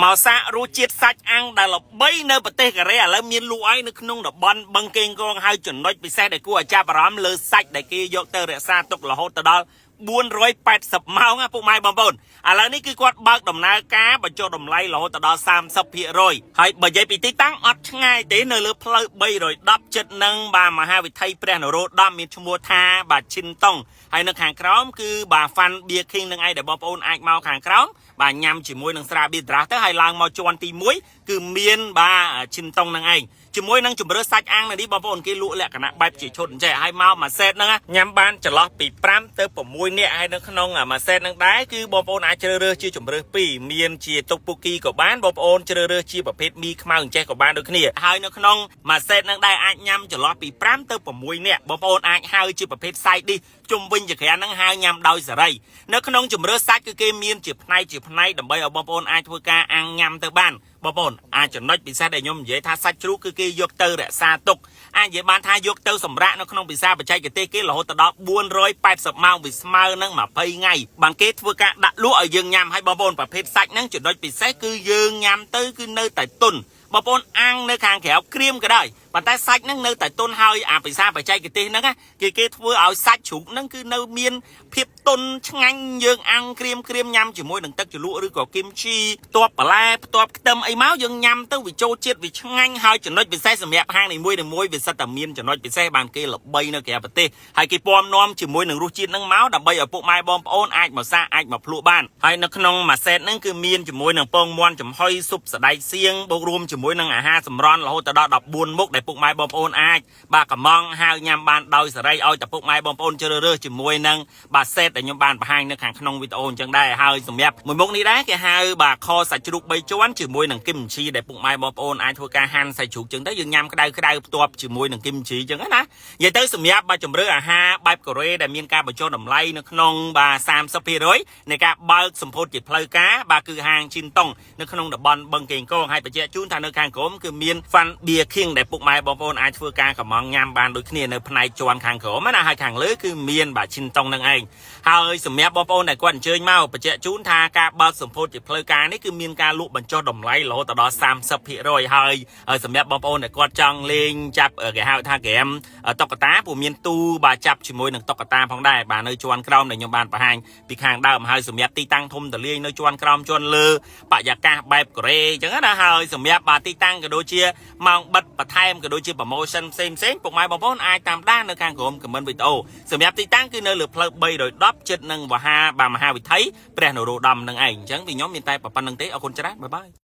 មកសាករសជាតិសាច់អាំងដែលល្បីនៅប្រទេសកូរ៉េឥឡូវមានលក់ហើយនៅក្នុងតំបន់បឹងកេងកងហើយចំណុចពិសេសដែលគួរឲ្យចាប់អារម្មណ៍លើសាច់ដែលគេយកទៅរក្សាទុករហូតដល់480ម៉ោងពុកម៉ែបងប្អូនឥឡូវនេះគឺគាត់បើកដំណើរការបញ្ចុះតម្លៃរហូតដល់ 30% ហើយបើនិយាយពីទីតាំងអត់ឆ្ងាយទេនៅលើផ្លូវ310ចិត្តនឹងបាទមហាវិថីព្រះនរោត្តមមានឈ្មោះថាបាទឈិនតុងហើយនៅខាងក្រោមគឺបាទ Fan Beer King នឹងឯងដែលបងប្អូនអាចមកខាងក្រោមបាទញ៉ាំជាមួយនឹងស្រាប៊ីត្រាស់ទៅហើយឡើងមកជាន់ទី1គឺមានបាទឈិនតុងនឹងឯងជាមួយនឹងជំរឿសាច់អាំងនេះបងប្អូនគេលក់លក្ខណៈបែបជាឈុតអញ្ចឹងហើយមកមួយសេតហ្នឹងញ៉ាំបានចន្លោះពី5ទៅ6នាក់ហើយនៅក្នុងមួយសេតហ្នឹងដែរគឺបងប្អូនអាចជ្រើសរើសជាជំរឿ2មានជាតុកពូគីក៏បានបងប្អូនជ្រើសរើសជាប្រភេទមីខ្មៅអញ្ចេះក៏បានដូចគ្នាហើយនៅក្នុងមួយសេតហ្នឹងដែរអាចញ៉ាំចន្លោះពី5ទៅ6នាក់បងប្អូនអាចហៅជាប្រភេទ side dish ជុំវិញចក្រានហ្នឹងហៅញ៉ាំដោយសេរីនៅក្នុងជំរឿសាច់គឺគេមានជាផ្នែកដើម្បីឲ្យបងប្អូនអាចធ្វើការអាំងញ៉ាំទៅបានបងប្អូនអាចចំណុចពិសេសដែលខ្ញុំនិយាយថាសាច់ជ្រូកគឺគេយកទៅរក្សាទុកអាចនិយាយបានថាយកទៅសម្រាកនៅក្នុងភាសាបច្ចេកទេសគេរហូតដល់480ម៉ោងវាស្មើនឹង20ថ្ងៃបានគេធ្វើការដាក់លក់ឲ្យយើងញ៉ាំហើយបងប្អូនប្រភេទសាច់ហ្នឹងចំណុចពិសេសគឺយើងញ៉ាំទៅគឺនៅតែទន់បងប្អូនអាំងនៅខាងក្រៅក្រៀមក៏ដោយប៉ុន្តែសាច់ហ្នឹងនៅតែទន់ហើយអាភាសាបច្ចេកទេសហ្នឹងគេធ្វើឲ្យសាច់ជ្រូកហ្នឹងគឺនៅមានភាពទន់ឆ្ងាញ់យើងអាំងក្រៀមញ៉ាំជាមួយនឹងទឹកជ្រលក់ឬក៏គីមជីផ្ទាប់បន្លែផ្ទាប់ខ្ទឹមអីមកយើងញ៉ាំទៅវាចូលជាតិវាឆ្ងាញ់ហើយចំណុចពិសេសសម្រាប់ហាងនីមួយវាសិតតែមានចំណុចពិសេសបានគេល្បីនៅក្រៅប្រទេសហើយគេពំនាំជាមួយនឹងរសជាតិហ្នឹងមកដើម្បីឲ្យពុកម៉ែបងប្អូនអាចមកសាកអាចមកភ្លក់បានហើយនៅក្នុងមួយសេតហ្នឹងគឺមានជាមួយនឹងពងមាន់ចំហុយស៊ុបសណ្តែកសៀងបូករួមជាមួយនឹងអាហារសម្រន់រហូតដល់14មុខដែលពុកម៉ែបងប្អូនអាចបាទកំងហៅញ៉ាំបានដោយសេរីឲ្យតែពុកម៉ែបងប្អូនជ្រើសរើសជាមួយនឹងបាទសេតដែលខ្ញុំបានបង្ហាញនៅខាងក្នុងវីដេអូអញ្ចឹងដែរហើយសម្រាប់មួយមុខនេះដែរគេហៅបាទខសាច់ជ្រូក3ជាន់ជាមួយនឹងគីមជីដែលពុកម៉ែបងប្អូនអាចធ្វើការហាន់សាច់ជ្រូកអញ្ចឹងទៅយើងញ៉ាំក្តៅផ្ទាប់ជាមួយនឹងគីមជីអញ្ចឹងណានិយាយទៅសម្រាប់បាទជំរឿអាហារបែបកូរ៉េដែលមានការបញ្ចុះតម្លៃនៅក្នុងបាទ 30% នៃការបើកសម្ពោធជាផ្លូវការបាទគឺហាងឈិនតុងនៅក្នុងតំបន់បឹងកេងកងហើយបញ្ជាក់ជូនថានៅខាងក្រោមគឺមាន Fan Beer King ដែលពុកម៉ែបងប្អូនអាចធ្វើការកំងញ៉ាំបានដូចគ្នានៅផ្នែកជាន់ខាងក្រោមណាហើយខាងលើគឺមានបាទឈិនតុងនឹងឯងហើយសម្រាប់បងប្អូនដែលគាត់អញ្ជើញមកបញ្ជាក់ជូនថាការបើកសម្ពោធជាផ្លូវការនេះគឺមានការលក់បញ្ចុះតម្លៃរហូតដល់ 30% ហើយសម្រាប់បងប្អូនដែលគាត់ចង់លេងចាប់គេហៅថាហ្គេមតុក្កតាព្រោះមានទូបាទចាប់ជាមួយនឹងតុក្កតាផងដែរបាទនៅជាន់ក្រោមដែលខ្ញុំបានបង្ហាញពីខាងដើមហើយសម្រាប់ទីតាំងធំតលាយនៅជាន់ក្រោមជាន់លើបរិយាកាសបែបកូរ៉េអញ្ចឹងណាហើយសម្រាប់បាទទីតាំងក៏ដូចជាម៉ោងបិទបន្ថែមក៏ដូចជា promotion ផ្សេងពុកម៉ែបងប្អូនអាចតាមដាននៅខាងក្រោម comment វីដេអូសម្រាប់ទីតាំងគឺនៅលើផ្លូវ310ចិត្តនឹងមហាវិថីព្រះនរោត្តមនឹងឯងអញ្ចឹងពីខ្ញុំមានតែប៉ុណ្្នឹងទេអរគុណច្រើនបាយបាយ